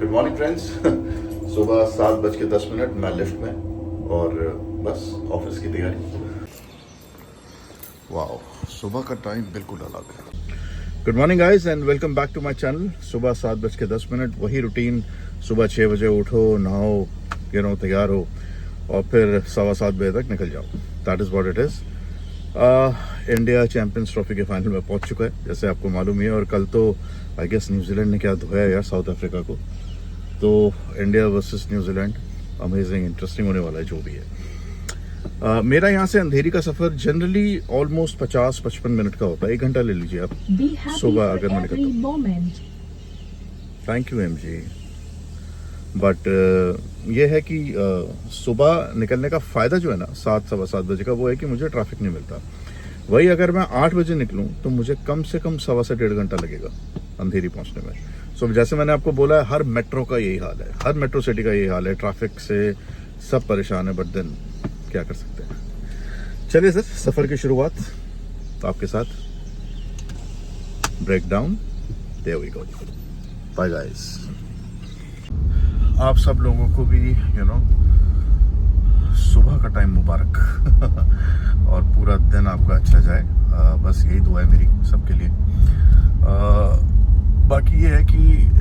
Good morning friends. सुबह 7:10 मैं lift में और बस ऑफिस की तैयारी। वाह, सुबह का टाइम बिल्कुल अलग है। Good morning guys and welcome back to my channel. सुबह 7:10 वही रूटीन। सुबह 6 बजे उठो, नहाओ, तैयार हो और फिर 7:15 बजे तक निकल जाओ। That is what it is. India champions trophy के फाइनल में पहुंच चुका है, जैसे आपको मालूम ही है। और कल तो आई गेस न्यूजीलैंड ने क्या धोया यार साउथ अफ्रीका को। तो India versus New Zealand amazing interesting होने वाला है जो भी है। मेरा यहाँ से अंधेरी का सफ़र जनरली ऑलमोस्ट 50-55 मिनट का होता है। 1 घंटा ले लीजिए आप सुबह अगर मैं निकलता। Thank you M G. But ये है कि सुबह निकलने का फ़ायदा जो है ना 7-7:15 बजे का, वो है कि मुझे ट्रैफिक नहीं मिलता। वही अगर मैं 8 बजे निकलूँ तो मुझे कम से कम 1.25 से 1.5 घंटा लगेगा अंधेरी पहुँचने में। सो जैसे मैंने आपको बोला है, हर मेट्रो का यही हाल है, हर मेट्रो सिटी का यही हाल है। ट्रैफिक से सब परेशान है, बट देन क्या कर सकते हैं। चलिए सर, सफ़र की शुरुआत आपके साथ। Break down, there we go. Bye guys. आप सब लोगों को भी सुबह का टाइम मुबारक और पूरा दिन आपका अच्छा जाए। बस यही दुआ है मेरी सबके लिए। बाकी ये है कि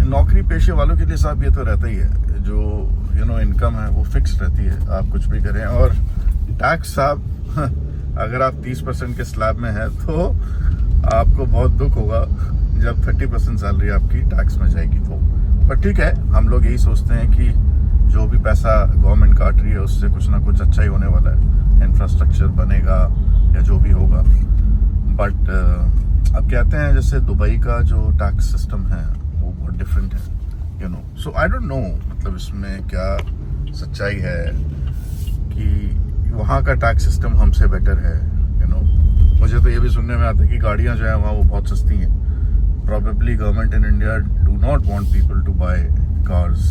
नौकरी पेशे वालों के लिए साहब ये तो रहता ही है, जो इनकम है वो फिक्स रहती है, आप कुछ भी करें। और टैक्स साहब, अगर आप 30% के स्लैब में हैं तो आपको बहुत दुख होगा जब 30% सैलरी आपकी टैक्स में जाएगी। तो पर ठीक है, हम लोग यही सोचते हैं कि जो भी पैसा गवर्नमेंट काट रही है उससे कुछ ना कुछ अच्छा ही होने वाला है, इंफ्रास्ट्रक्चर बनेगा या जो भी होगा। बट अब कहते हैं जैसे दुबई का जो टैक्स सिस्टम है वो बहुत डिफरेंट है, सो आई डोंट नो मतलब इसमें क्या सच्चाई है कि वहाँ का टैक्स सिस्टम हमसे बेटर है। मुझे तो ये भी सुनने में आता है कि गाड़ियाँ जो है वहाँ वो बहुत सस्ती हैं। Probably government in India do not want people to buy cars,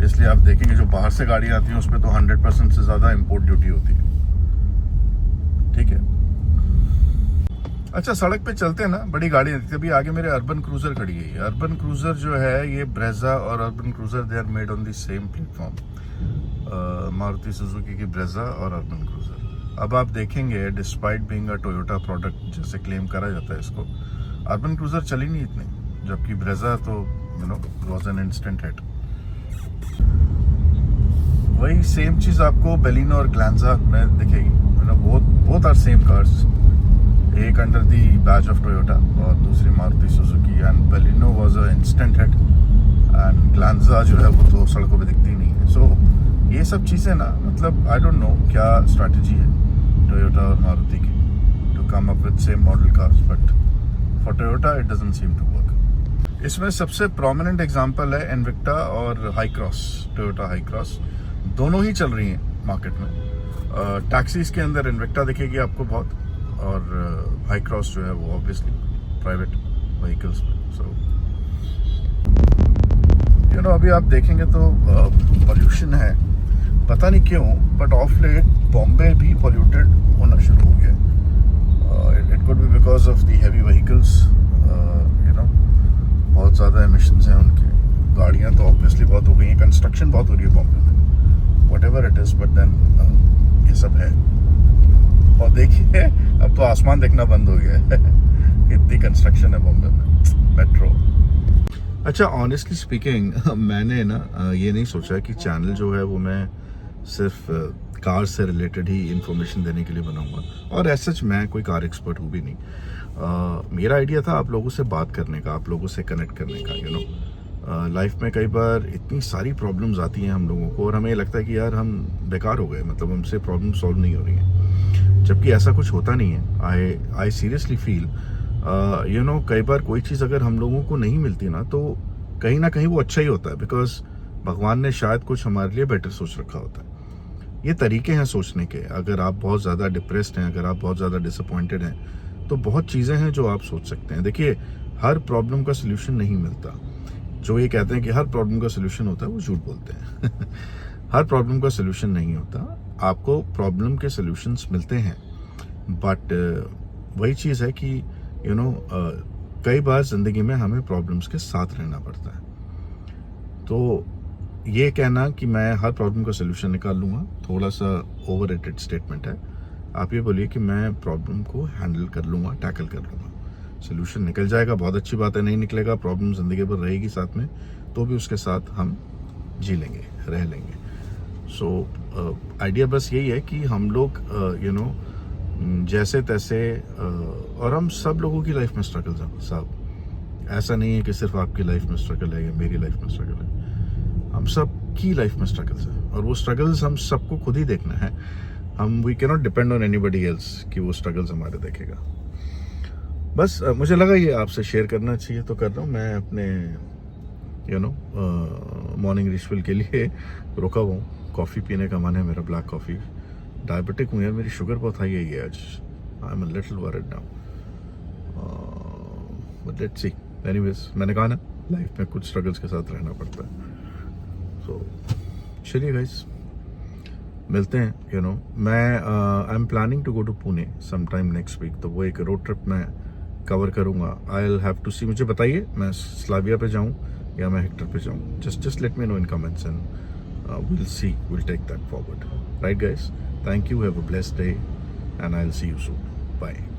इसलिए आप देखेंगे जो बाहर से गाड़ियाँ आती हैं उस पर तो 100% से ज़्यादा इम्पोर्ट ड्यूटी होती है। ठीक है, अच्छा सड़क पे चलते हैं ना, बड़ी गाड़ियाँ थी। अभी आगे मेरे अर्बन क्रूजर खड़ी है। अर्बन क्रूजर जो है ये ब्रेजा और Urban Cruiser they are made on the same platform. Maruti Suzuki की ब्रेजा और अर्बन क्रूजर। अब आप देखेंगे despite being a Toyota product जैसे क्लेम करा जाता है इसको, अर्बन क्रूजर चली नहीं इतनी, जबकि ब्रेजा तो वाज एन इंस्टेंट हिट। वही सेम चीज़ आपको बेलिनो और ग्लैंजा में दिखेगी। बोथ आर सेम कार्स, एक under the batch of Toyota और दूसरी Maruti Suzuki. And बेलिनो was a instant hit and Glanza जो है वो तो सड़कों पे दिखती नहीं है। सो ये सब चीज़ें ना, मतलब आई डोंट नो क्या स्ट्रैटेजी है टोयोटा और मारुति की to come up with same model cars, but for Toyota it doesn't seem to work. इसमें सबसे प्रोमिनेंट एग्जांपल है इन्विक्टा और Hycross. Toyota Hycross दोनों ही चल रही हैं मार्केट में। टैक्सीज के अंदर इन्विक्टा दिखेगी आपको बहुत, और हाई क्रॉस जो है वो ऑब्वियसली प्राइवेट व्हीकल्स में। सो अभी आप देखेंगे तो पॉल्यूशन है, पता नहीं क्यों, बट ऑफ लेट बॉम्बे भी पॉल्यूटेड होना शुरू हो गया। It could be because of the heavy vehicles, बहुत ज़्यादा एमिशंस हैं उनके। गाड़ियाँ तो ऑब्वियसली बहुत हो गई हैं, कंस्ट्रक्शन बहुत हो रही है बॉम्बे में, whatever it is, but then ये सब है। और देखिए अब तो आसमान देखना बंद हो गया है इतनी कंस्ट्रक्शन है बॉम्बे में, मेट्रो। अच्छा, ऑनेस्टली स्पीकिंग मैंने ना ये नहीं सोचा कि चैनल जो है वो मैं सिर्फ कार से रिलेटेड ही इंफॉर्मेशन देने के लिए बनाऊंगा, और ऐसा सच मैं कोई कार एक्सपर्ट हूँ भी नहीं। मेरा आइडिया था आप लोगों से बात करने का, आप लोगों से कनेक्ट करने का। लाइफ में कई बार इतनी सारी प्रॉब्लम्स आती हैं हम लोगों को और हमें लगता है कि यार हम बेकार हो गए, मतलब हमसे प्रॉब्लम सॉल्व नहीं हो रही है, जबकि ऐसा कुछ होता नहीं है। आई सीरियसली फील कई बार कोई चीज़ अगर हम लोगों को नहीं मिलती ना तो कहीं ना कहीं वो अच्छा ही होता है, बिकॉज भगवान ने शायद कुछ हमारे लिए बेटर सोच रखा होता है। ये तरीके हैं सोचने के। अगर आप बहुत ज़्यादा डिप्रेस्ड हैं, अगर आप बहुत ज़्यादा डिसअपॉइंटेड हैं, तो बहुत चीज़ें हैं जो आप सोच सकते हैं। देखिए, हर प्रॉब्लम का सलूशन नहीं मिलता। जो ये कहते हैं कि हर प्रॉब्लम का सलूशन होता है, वो झूठ बोलते हैं हर प्रॉब्लम का सलूशन नहीं होता, आपको प्रॉब्लम के सलूशंस मिलते हैं, बट वही चीज़ है कि कई बार ज़िंदगी में हमें प्रॉब्लम्स के साथ रहना पड़ता है। तो ये कहना कि मैं हर प्रॉब्लम का सोल्यूशन निकाल लूँगा, थोड़ा सा ओवररेटेड स्टेटमेंट है। आप ये बोलिए कि मैं प्रॉब्लम को हैंडल कर लूँगा, टैकल कर लूँगा, सोल्यूशन निकल जाएगा, बहुत अच्छी बात है। नहीं निकलेगा, प्रॉब्लम ज़िंदगी भर रहेगी साथ में, तो भी उसके साथ हम जी लेंगे, रह लेंगे। सो आइडिया बस यही है कि हम लोग जैसे तैसे और हम सब लोगों की लाइफ में स्ट्रगल्स हैं साहब। ऐसा नहीं है कि सिर्फ आपकी लाइफ में स्ट्रगल है या मेरी लाइफ में स्ट्रगल है, हम सब की लाइफ में स्ट्रगल्स हैं, और वो स्ट्रगल्स हम सबको खुद ही देखना है। We can not depend on anybody else कि वो स्ट्रगल्स हमारे देखेगा। बस मुझे लगा ये आपसे शेयर करना चाहिए तो कर रहा हूँ। मैं अपने मॉर्निंग रिचुअल के लिए रुका हुआ हूँ। कॉफ़ी पीने का मन है मेरा, ब्लैक कॉफ़ी। डायबिटिक हूँ यार, मेरी शुगर बहुत हाई है आज। I am a little worried now, but let's see. Anyways, मैंने कहा ना, लाइफ में कुछ स्ट्रगल्स के साथ रहना पड़ता है। सो चलिए गाइस, मिलते हैं। मैं I am planning to go to Pune some time next week, तो वो एक रोड ट्रिप मैं कवर करूँगा। I will have to see, मुझे बताइए मैं स्लाविया पे जाऊँ या मैं हेक्टर पे जाऊँ। Just let me know in comments and we'll see, we'll take that forward. Right guys, thank you, have a blessed day, and I'll see you soon. Bye.